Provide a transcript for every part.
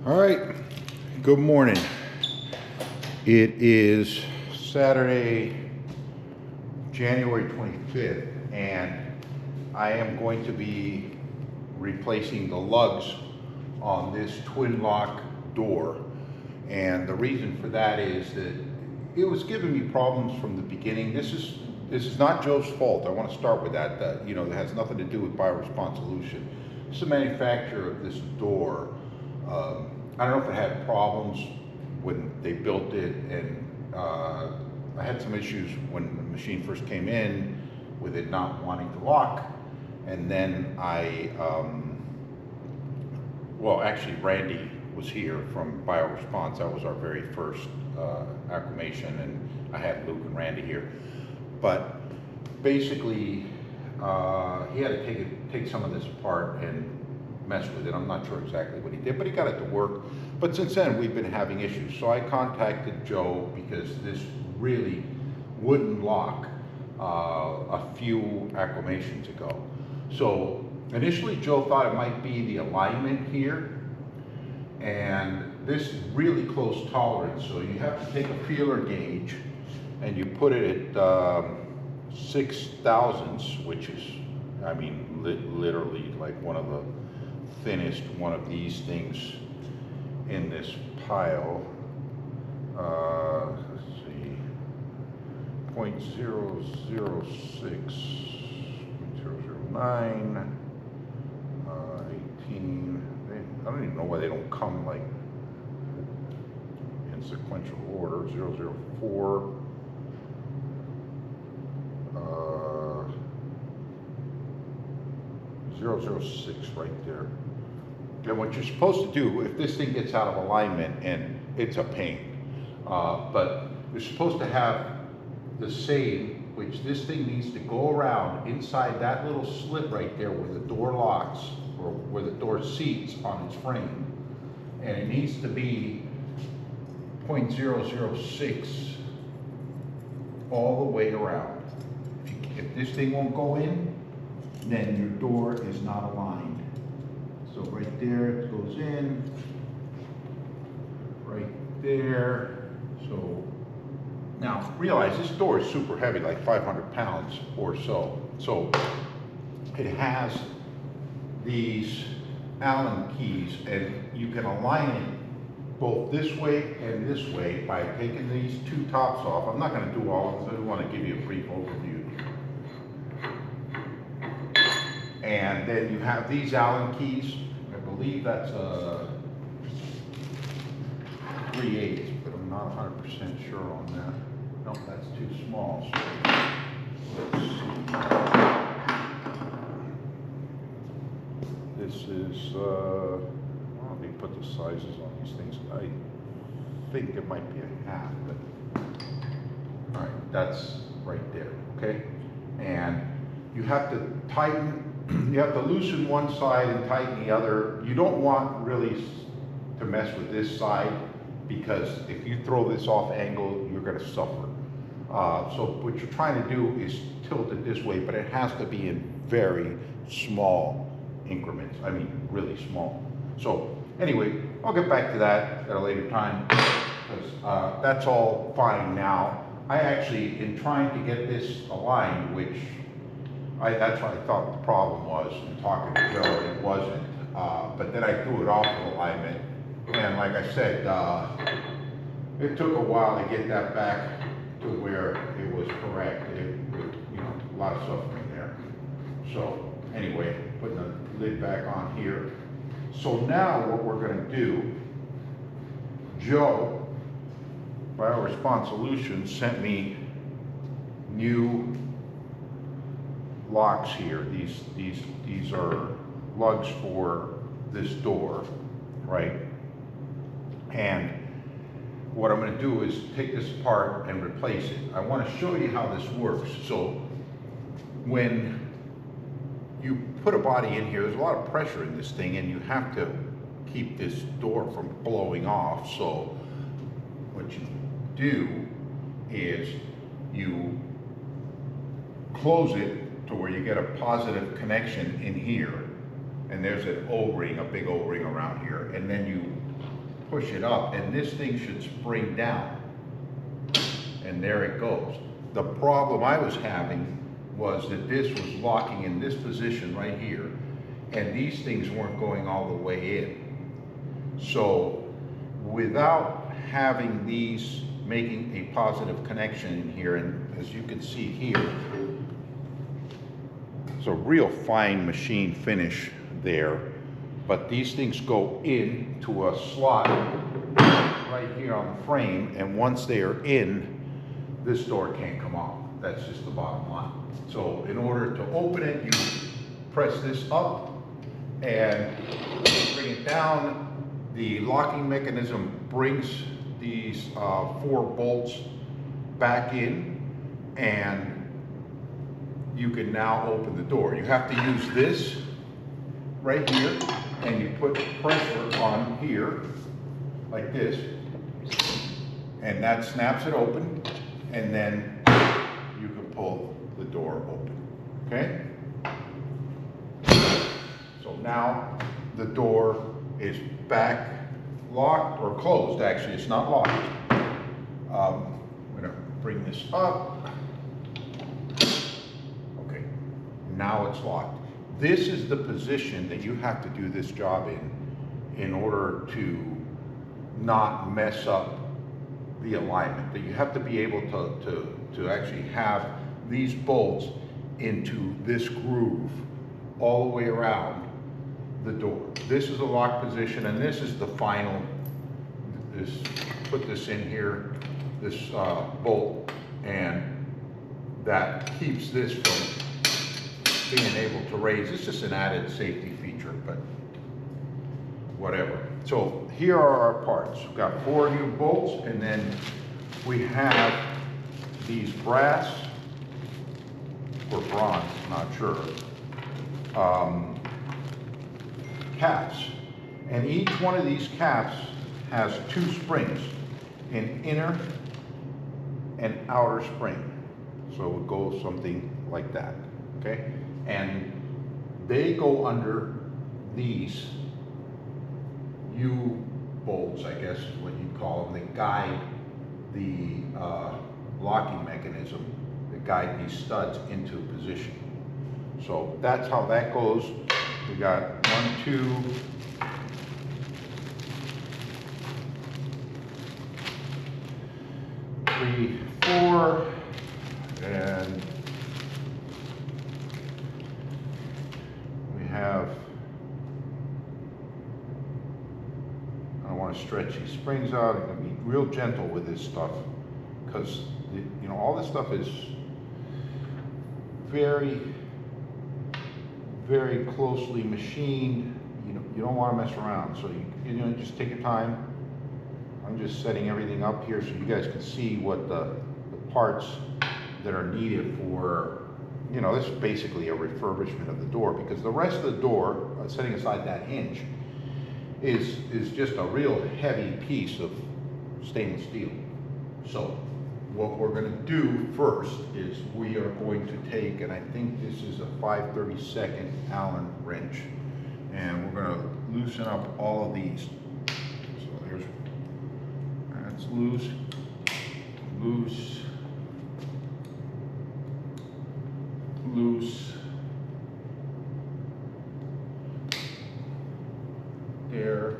All right, good morning. It is Saturday, January 25th, and I am going to be replacing the lugs on this twin lock door. And the reason for that is that it was giving me problems from the beginning. This is not Joe's fault. I want to start with that. That it has nothing to do with BioResponse Solution. It's the manufacturer of this door. I don't know if it had problems when they built it, and I had some issues when the machine first came in with it not wanting to lock, and then actually Randy was here from BioResponse. That was our very first acclimation, and I had Luke and Randy here. But basically, he had to take some of this apart and mess with it. I'm not sure exactly what he did, but he got it to work. But since then, we've been having issues. So I contacted Joe because this really wouldn't lock a few acclimations ago. So initially, Joe thought it might be the alignment here, and this is really close tolerance. So you have to take a feeler gauge and you put it at 6 thousandths, which is, literally like one of the thinnest one of these things in this pile. Let's see, 0.006, 0.009, 18. I don't even know why they don't come like in sequential order. 0.004. 0.006 right there. And what you're supposed to do, if this thing gets out of alignment, and it's a pain, but you're supposed to have the same, which this thing needs to go around inside that little slit right there where the door locks, or where the door seats on its frame, and it needs to be 0.006 all the way around. If this thing won't go in, then your door is not aligned. So right there, it goes in, right there. So now realize this door is super heavy, like 500 pounds or so. So it has these Allen keys, and you can align it both this way and this way by taking these two tops off. I'm not going to do all of them, so I want to give you a brief overview. And then you have these Allen keys. I believe that's a 3/8, but I'm not 100% sure on that. No, that's too small. So let's see. This is, let me put the sizes on these things. I think it might be a half, but all right, that's right there, okay? And you have to tighten. You have to loosen one side and tighten the other. You don't want really to mess with this side, because if you throw this off angle, you're going to suffer. So what you're trying to do is tilt it this way, but it has to be in very small increments. I mean, really small. So anyway, I'll get back to that at a later time, because that's all fine now. I actually, in trying to get this aligned, which that's what I thought the problem was in talking to Joe, and it wasn't. But then I threw it off of alignment, and like I said, it took a while to get that back to where it was correct. A lot of suffering there. So anyway, putting the lid back on here. So now what we're going to do, Joe, BioResponse Solutions, sent me new locks here. These are lugs for this door, right? And what I'm going to do is take this apart and replace it. I want to show you how this works. So when you put a body in here, there's a lot of pressure in this thing, and you have to keep this door from blowing off. So what you do is you close it to where you get a positive connection in here, and there's an O-ring, a big O-ring around here, and then you push it up, and this thing should spring down. And there it goes. The problem I was having was that this was locking in this position right here, and these things weren't going all the way in. So without having these making a positive connection in here, and as you can see here, it's a real fine machine finish there, but these things go into a slot right here on the frame, and once they are in, this door can't come off. That's just the bottom line. So in order to open it, you press this up and bring it down. The locking mechanism brings these 4 bolts back in, and you can now open the door. You have to use this right here, and you put pressure on here like this, and that snaps it open, and then you can pull the door open, okay? So now the door is back locked, or closed actually, it's not locked. I'm gonna bring this up. Okay, now it's locked. This is the position that you have to do this job in order to not mess up the alignment. That you have to be able to actually have these bolts into this groove all the way around the door. This is a lock position, and this is the final. Put this in here, this bolt, and that keeps this from being able to raise. It's just an added safety feature, but whatever. So here are our parts. We've got 4 new bolts, and then we have these brass or bronze, not sure, caps. And each one of these caps has 2 springs, an inner and outer spring. So it would go something like that, okay? And they go under these U-bolts, I guess is what you'd call them. They guide the locking mechanism, that guide these studs into position. So that's how that goes. We got 1, 2, 3, 4, and we have, I don't want to stretch these springs out. I'm going to be real gentle with this stuff, because you know, all this stuff is very, very closely machined. You don't want to mess around, so you know, just take your time. I'm just setting everything up here so you guys can see what the parts that are needed for, you know, this is basically a refurbishment of the door, because the rest of the door, setting aside that hinge, is just a real heavy piece of stainless steel. So what we're going to do first is we are going to take, and I think this is a 5/32 Allen wrench, and we're going to loosen up all of these. So there's, that's loose, loose, loose, there.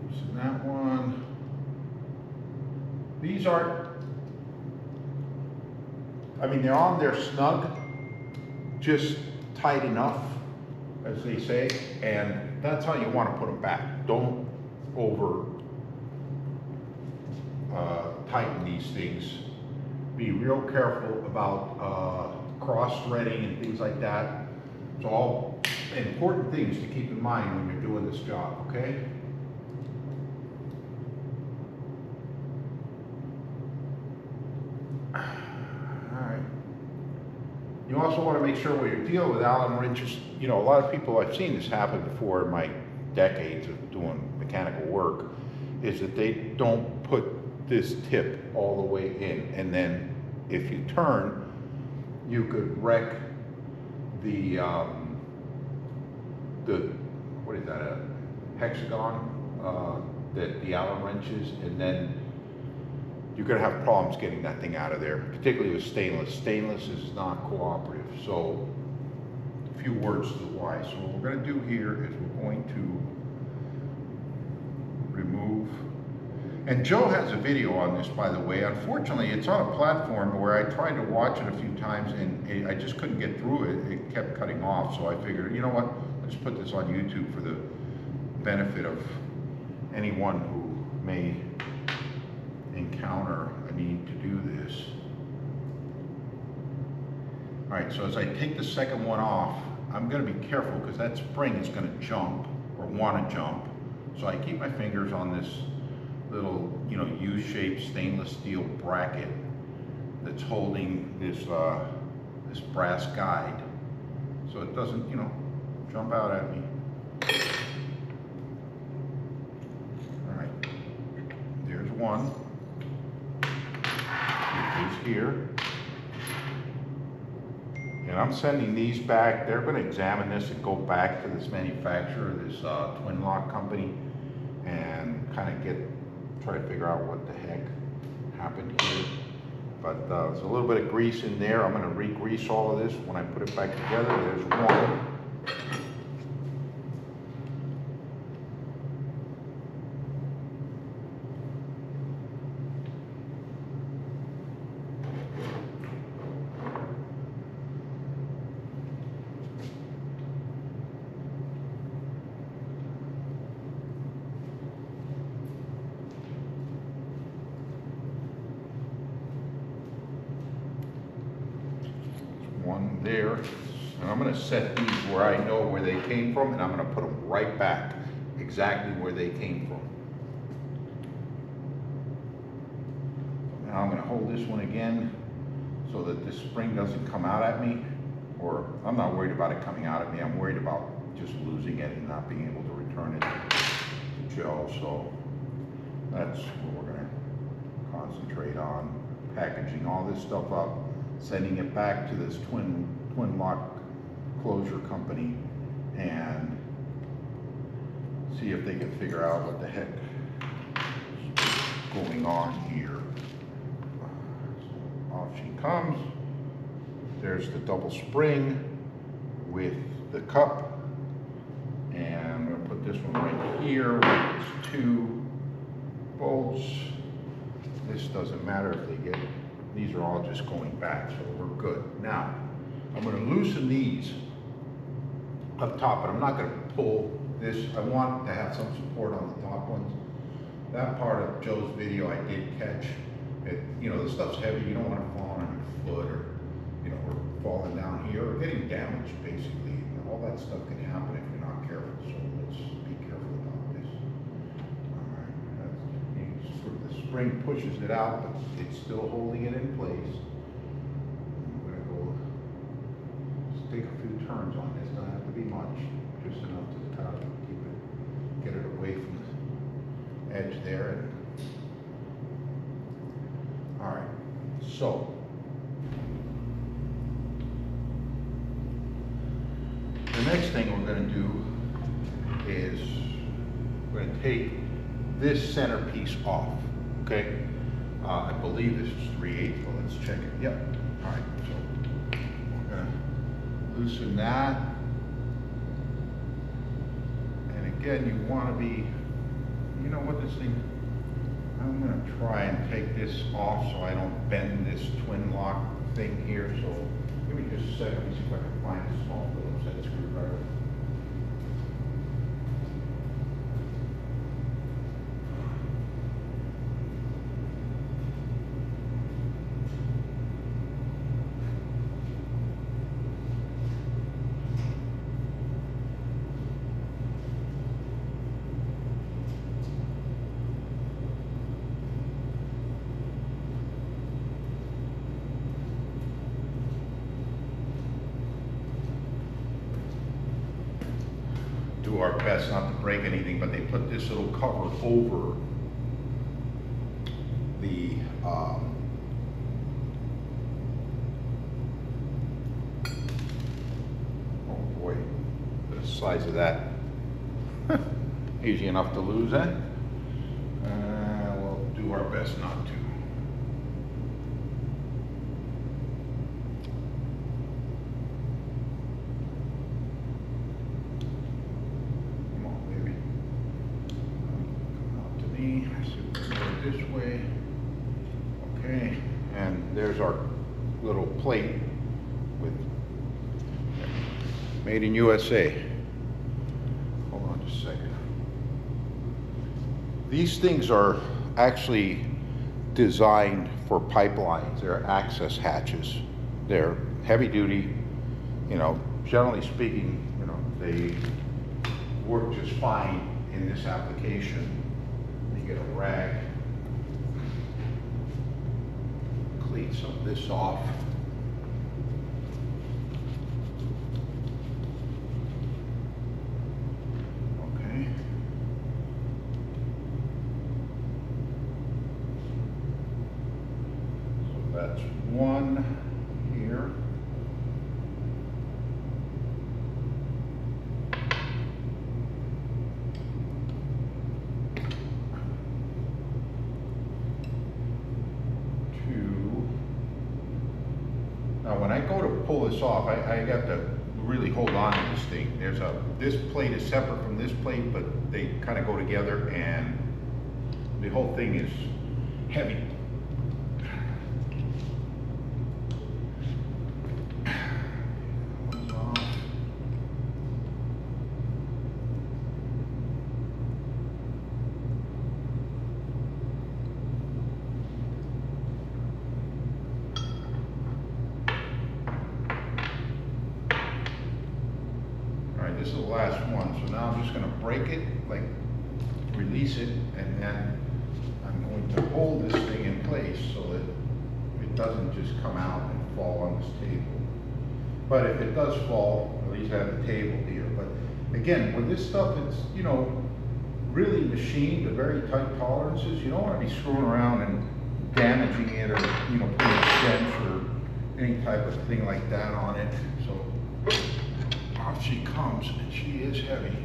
Loosen that one. These aren't, I mean, they're on there snug, just tight enough, as they say, and that's how you want to put them back. Don't over tighten these things. Be real careful about cross-threading and things like that. It's all important things to keep in mind when you're doing this job, okay? You also want to make sure when you're dealing with Allen wrenches, you know, a lot of people, I've seen this happen before in my decades of doing mechanical work, is that they don't put this tip all the way in. And then if you turn, you could wreck the what is that, a hexagon, that the Allen wrenches, and then you're gonna have problems getting that thing out of there, particularly with stainless. Stainless is not cooperative. So a few words to the why. So what we're gonna do here is we're going to remove, and Joe has a video on this, by the way. Unfortunately, it's on a platform where I tried to watch it a few times and I just couldn't get through it. It kept cutting off. So I figured, you know what, let's put this on YouTube for the benefit of anyone who may encounter a need to do this. All right, so as I take the second one off, I'm gonna be careful because that spring is gonna jump or wanna jump. So I keep my fingers on this little, you know, U-shaped stainless steel bracket that's holding this, this brass guide so it doesn't, you know, jump out at me. All right, there's one. It is here. And I'm sending these back. They're going to examine this and go back to this manufacturer, this twin lock company, and kind of try to figure out what the heck happened here. But there's a little bit of grease in there. I'm going to re-grease all of this when I put it back together. There's one. One there, and I'm going to set these where I know where they came from, and I'm going to put them right back exactly where they came from. Now I'm going to hold this one again so that this spring doesn't come out at me, or I'm not worried about it coming out at me. I'm worried about just losing it and not being able to return it to Joe. So that's what we're going to concentrate on, packaging all this stuff up, sending it back to this twin lock closure company, and see if they can figure out what the heck is going on here. So off she comes. There's the double spring with the cup, and I'm going to put this one right here with these two bolts. This doesn't matter if they get, these are all just going back, so we're good. Now, I'm going to loosen these up top, but I'm not going to pull this. I want to have some support on the top ones. That part of Joe's video I did catch. It, you know, the stuff's heavy. You don't want to fall on your foot, or, you know, or falling down here, or getting damaged, basically. All that stuff can happen if you're not careful, so let's be careful about this. All right, the spring pushes it out, but it's still holding it in place. I'm going to go just take a few turns on this. Doesn't have to be much, just enough to kind of keep it, get it away from the edge there. All right, so the next thing we're going to do is we're going to take this centerpiece off. Okay, I believe this is 3/8, but let's check it. Yep. All right, so we're gonna loosen that, and again, you want to be, you know what, this thing, I'm gonna try and take this off so I don't bend this twin lock thing here. So give me just a second. Let me see if I can find a small Phillips head screwdriver. Do our best not to break anything, but they put this little cover over the oh boy, the size of that. Easy enough to lose, eh? We'll do our best not to. Come on, baby. Come out to me. So we'll go this way. Okay, and there's our little plate with Made in USA. Hold on just a second. These things are actually designed for pipelines. They're access hatches. They're heavy duty, you know, generally speaking, you know, they work just fine in this application. You get a rag, clean some of this off. Okay. So that's one here. Now, when I go to pull this off, I got to really hold on to this thing. This plate is separate from this plate, but they kind of go together, and the whole thing is heavy. This is the last one, so now I'm just going to break it, like release it, and then I'm going to hold this thing in place so that it doesn't just come out and fall on this table. But if it does fall, at least I have the table here. But again, with this stuff, it's, you know, really machined to very tight tolerances. You don't want to be screwing around and damaging it, or, you know, putting a dent or any type of thing like that on it. So off she comes, and she is heavy.